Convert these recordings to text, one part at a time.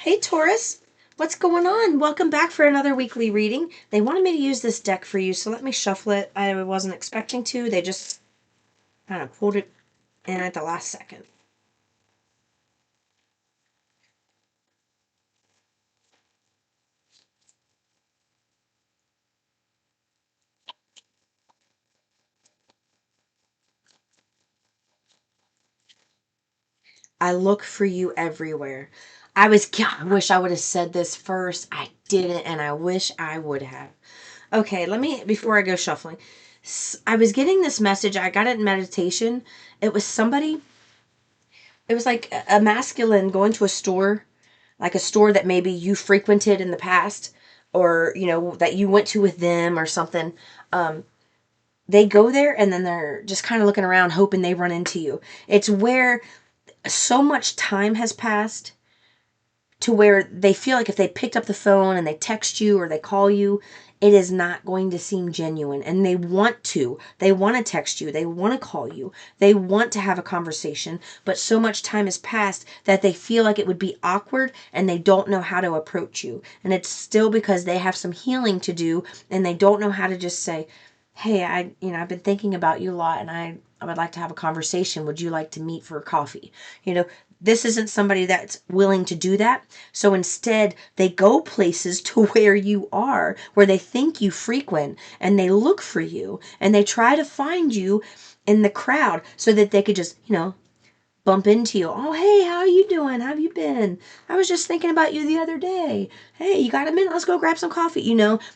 Hey Taurus, what's going on? Welcome back for another weekly reading. They wanted me to use this deck for you, so let me shuffle it. I wasn't expecting to. They just kind of pulled it in at the last second. I look for you everywhere. I wish I would have said this first. I didn't, and I wish I would have. Okay, before I go shuffling, I was getting this message. I got it in meditation. It was somebody, it was like a masculine going to a store, like a store that maybe you frequented in the past, or that you went to with them or something. They go there and then they're just kind of looking around hoping they run into you. It's where so much time has passed to where they feel like if they picked up the phone and they text you or they call you, it is not going to seem genuine. And they want to. They want to text you. They want to call you. They want to have a conversation. But so much time has passed that they feel like it would be awkward and they don't know how to approach you. And it's still because they have some healing to do and they don't know how to just say, hey, I've been thinking about you a lot and I would like to have a conversation. Would you like to meet for coffee? This isn't somebody that's willing to do that. So instead, they go places to where you are, where they think you frequent, and they look for you, and they try to find you in the crowd so that they could just, bump into you. Oh, hey, how are you doing? How have you been? I was just thinking about you the other day. Hey, you got a minute? Let's go grab some coffee.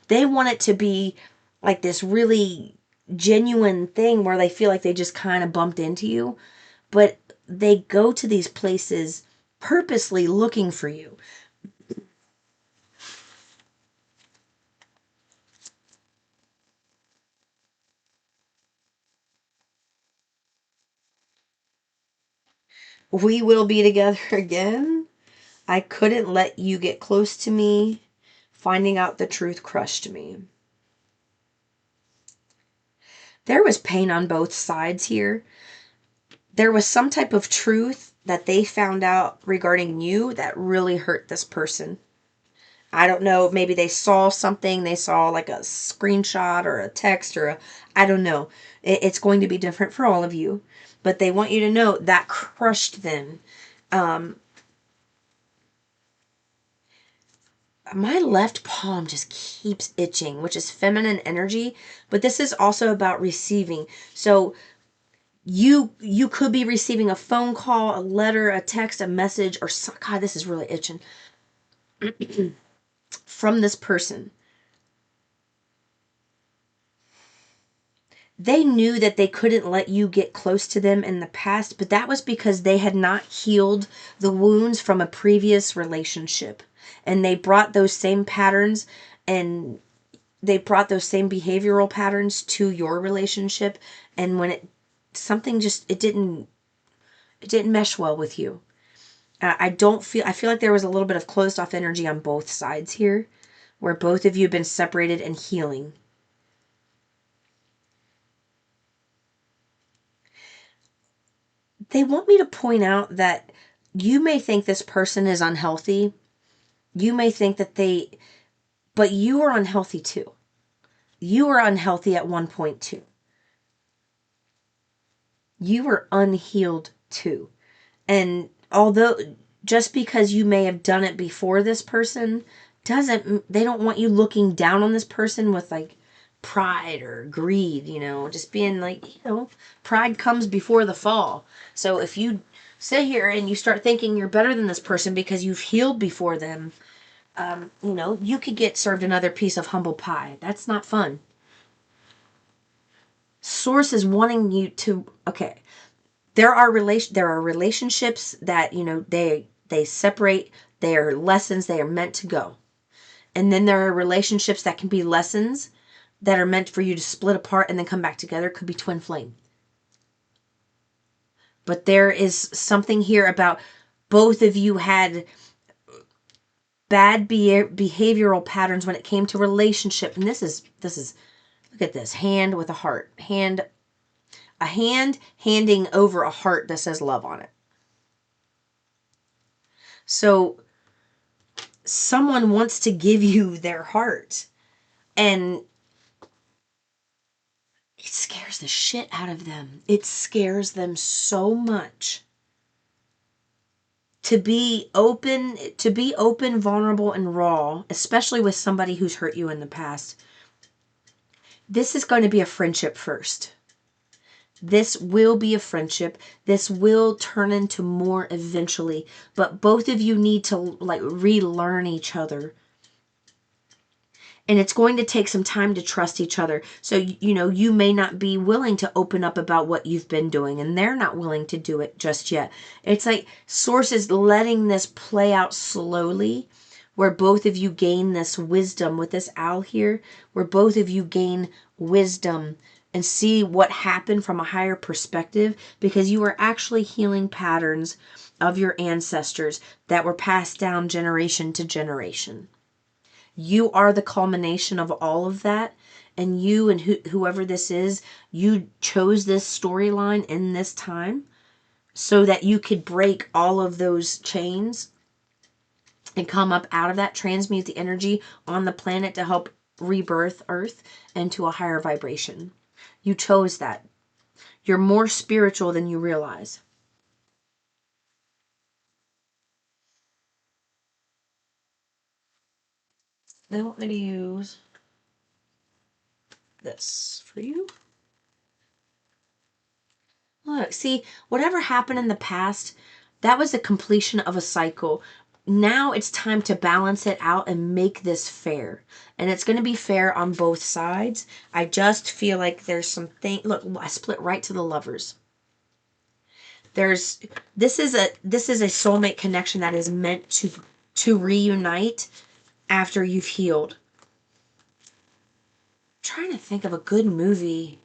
They want it to be like this really genuine thing where they feel like they just kind of bumped into you, but they go to these places purposely looking for you. We will be together again. I couldn't let you get close to me. Finding out the truth crushed me. There was pain on both sides here. There was some type of truth that they found out regarding you that really hurt this person. I don't know, maybe they saw something, they saw like a screenshot or a text I don't know. It's going to be different for all of you, but they want you to know that crushed them. Um, my left palm just keeps itching, which is feminine energy, but this is also about receiving. So you could be receiving a phone call, a letter, a text, a message, or some, God, this is really itching from this person. They knew that they couldn't let you get close to them in the past, but that was because they had not healed the wounds from a previous relationship. And they brought those same patterns and they brought those same behavioral patterns to your relationship. And when something just, it didn't mesh well with you. I feel like there was a little bit of closed off energy on both sides here, where both of you have been separated and healing. They want me to point out that you may think this person is unhealthy. You may think that but you are unhealthy too. You were unhealthy at one point too. You were unhealed too. And although just because you may have done it before this person they don't want you looking down on this person with like pride or greed, just being like, pride comes before the fall. So if you sit here and you start thinking you're better than this person because you've healed before them, you could get served another piece of humble pie. That's not fun. Source is wanting you to, okay, there are relationships that they separate. They are lessons, they are meant to go. And then there are relationships that can be lessons that are meant for you to split apart and then come back together. Could be twin flame. But there is something here about both of you had bad behavioral patterns when it came to relationship. And this is look at this hand with a heart. A hand handing over a heart that says love on it. So someone wants to give you their heart, and it scares the shit out of them. It scares them so much to be open, vulnerable, and raw, especially with somebody who's hurt you in the past. This is going to be a friendship first. This will be a friendship. This will turn into more eventually, but both of you need to like relearn each other. And it's going to take some time to trust each other. So, you know, you may not be willing to open up about what you've been doing, and they're not willing to do it just yet. It's like Source is letting this play out slowly, where both of you gain this wisdom with this owl here, where both of you gain wisdom and see what happened from a higher perspective, because you are actually healing patterns of your ancestors that were passed down generation to generation. You are the culmination of all of that. And you and whoever this is, you chose this storyline in this time so that you could break all of those chains and come up out of that, transmute the energy on the planet to help rebirth Earth into a higher vibration. You chose that. You're more spiritual than you realize. They want me to use this for you. Look, see, whatever happened in the past, that was the completion of a cycle. Now it's time to balance it out and make this fair. And it's going to be fair on both sides. I just feel like there's something. Look, I split right to the Lovers. This is a soulmate connection that is meant to reunite after you've healed. I'm trying to think of a good movie.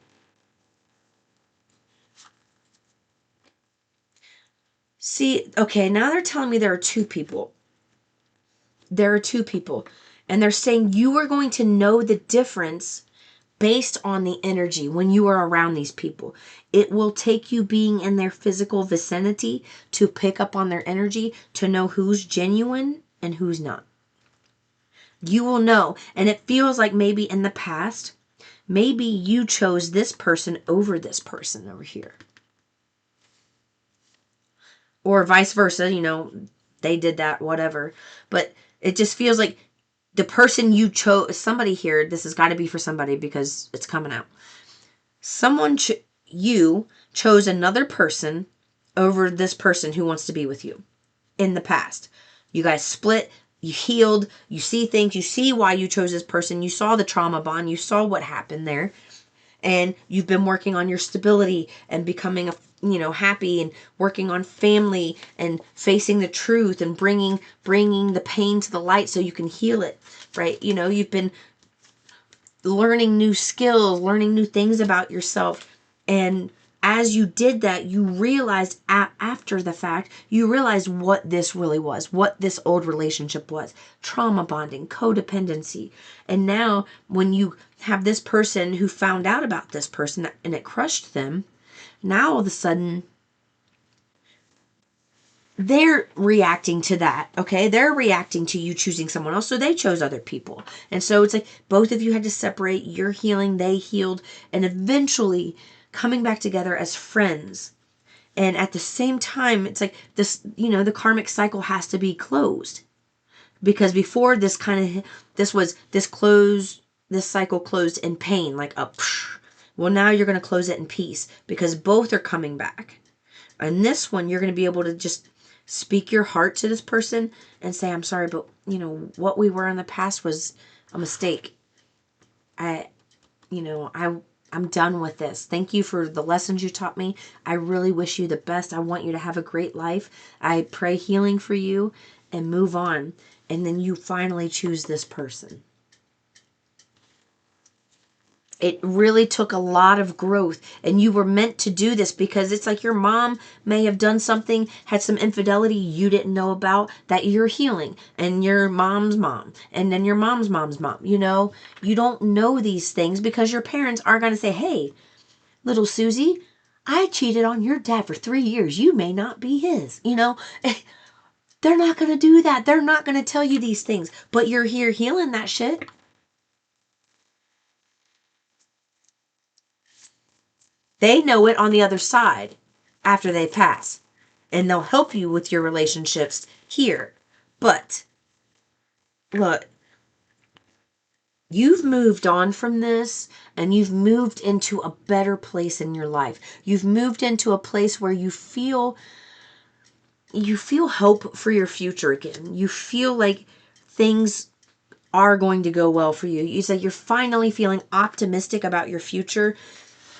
See, okay, now they're telling me there are two people. There are two people. And they're saying you are going to know the difference based on the energy when you are around these people. It will take you being in their physical vicinity to pick up on their energy to know who's genuine and who's not. You will know. And it feels like maybe in the past, maybe you chose this person over this person over here. Or vice versa, you know, they did that, whatever. But it just feels like the person you chose, somebody here, this has got to be for somebody because it's coming out. You chose another person over this person who wants to be with you in the past. You guys split, you healed, you see things, you see why you chose this person, you saw the trauma bond, you saw what happened there. And you've been working on your stability and becoming happy and working on family and facing the truth and bringing the pain to the light so you can heal it, right? You know, you've been learning new skills, learning new things about yourself. And as you did that, you realized after the fact, you realized what this really was, what this old relationship was. Trauma bonding, codependency. And now when you have this person who found out about this person and it crushed them, now all of a sudden they're reacting to that, okay? They're reacting to you choosing someone else, so they chose other people. And so it's like both of you had to separate. You're healing, they healed, and eventually coming back together as friends. And at the same time, it's like this, the karmic cycle has to be closed. Because before this cycle closed in pain, like a well, now you're going to close it in peace because both are coming back. And this one, you're going to be able to just speak your heart to this person and say, I'm sorry, but what we were in the past was a mistake. I'm done with this. Thank you for the lessons you taught me. I really wish you the best. I want you to have a great life. I pray healing for you and move on. And then you finally choose this person. It really took a lot of growth, and you were meant to do this because it's like your mom may have done something, had some infidelity you didn't know about that you're healing, and your mom's mom, and then your mom's mom's mom. You don't know these things because your parents are going to say, hey, little Susie, I cheated on your dad for 3 years. You may not be his, They're not going to do that. They're not going to tell you these things. But you're here healing that shit. They know it on the other side after they pass. And they'll help you with your relationships here. But look, you've moved on from this and you've moved into a better place in your life. You've moved into a place where you feel hope for your future again. You feel like things are going to go well for you. You say you're finally feeling optimistic about your future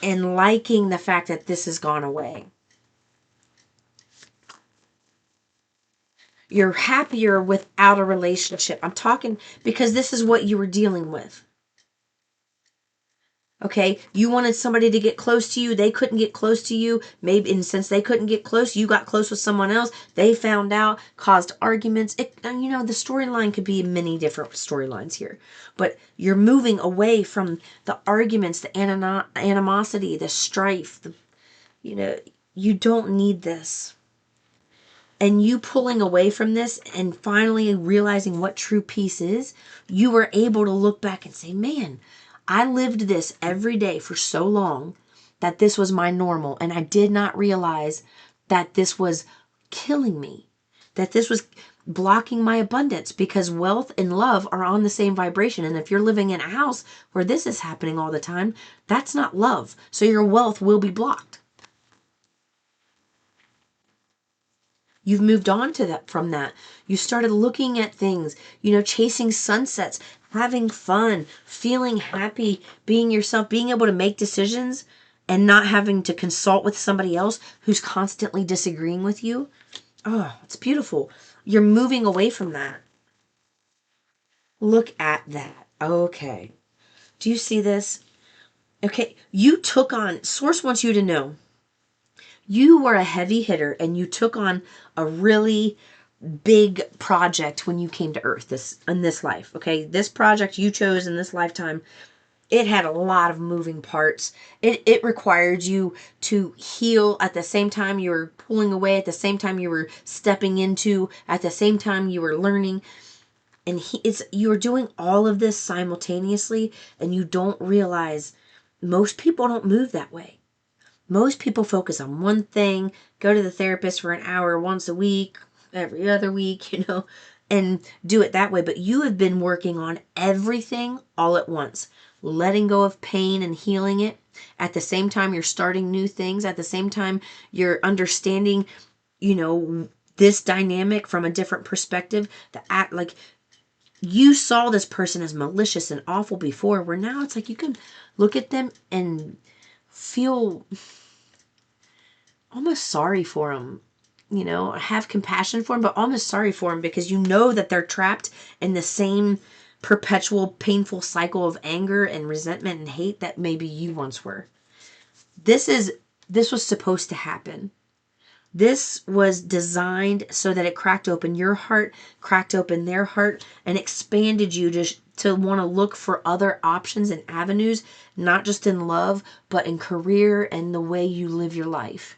and liking the fact that this has gone away. You're happier without a relationship. I'm talking because this is what you were dealing with. Okay, you wanted somebody to get close to you. They couldn't get close to you. Maybe, and since they couldn't get close, you got close with someone else. They found out, caused arguments. The storyline could be many different storylines here. But you're moving away from the arguments, the animosity, the strife. You don't need this. And you pulling away from this and finally realizing what true peace is, you were able to look back and say, man, I lived this every day for so long that this was my normal. And I did not realize that this was killing me, that this was blocking my abundance, because wealth and love are on the same vibration. And if you're living in a house where this is happening all the time, that's not love. So your wealth will be blocked. You've moved on to that from that. You started looking at things, chasing sunsets, having fun, feeling happy, being yourself, being able to make decisions and not having to consult with somebody else who's constantly disagreeing with you. Oh, it's beautiful. You're moving away from that. Look at that. Okay. Do you see this? Okay. You took on, Source wants you to know, you were a heavy hitter and you took on a really big project when you came to Earth in this life. Okay, this project you chose in this lifetime, it had a lot of moving parts. It required you to heal at the same time you were pulling away, at the same time you were stepping into, at the same time you were learning. And you're doing all of this simultaneously, and you don't realize most people don't move that way. Most people focus on one thing, go to the therapist for an hour once a week, every other week, and do it that way. But you have been working on everything all at once, letting go of pain and healing it. At the same time, you're starting new things. At the same time, you're understanding, this dynamic from a different perspective. Like you saw this person as malicious and awful before, where now it's like you can look at them and feel almost sorry for them, have compassion for them, but almost sorry for them, because you know that they're trapped in the same perpetual painful cycle of anger and resentment and hate that maybe you once were. This was supposed to happen. This was designed so that it cracked open your heart, cracked open their heart, and expanded you to want to look for other options and avenues, not just in love, but in career and the way you live your life.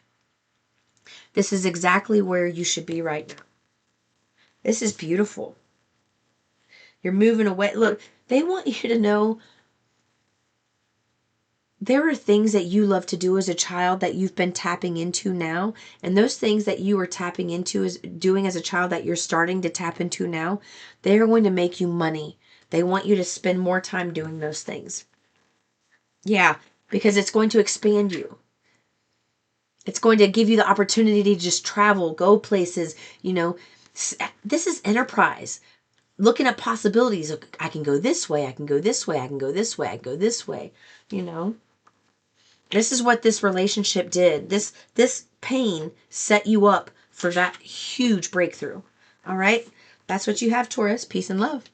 This is exactly where you should be right now. This is beautiful. You're moving away. Look, they want you to know there are things that you love to do as a child that you've been tapping into now. And those things that you were tapping into is doing as a child that you're starting to tap into now, they're going to make you money. They want you to spend more time doing those things. Yeah, because it's going to expand you. It's going to give you the opportunity to just travel, go places, This is enterprise. Looking at possibilities. I can go this way, I can go this way, I can go this way, I can go this way, This is what this relationship did. This pain set you up for that huge breakthrough. All right? That's what you have, Taurus. Peace and love.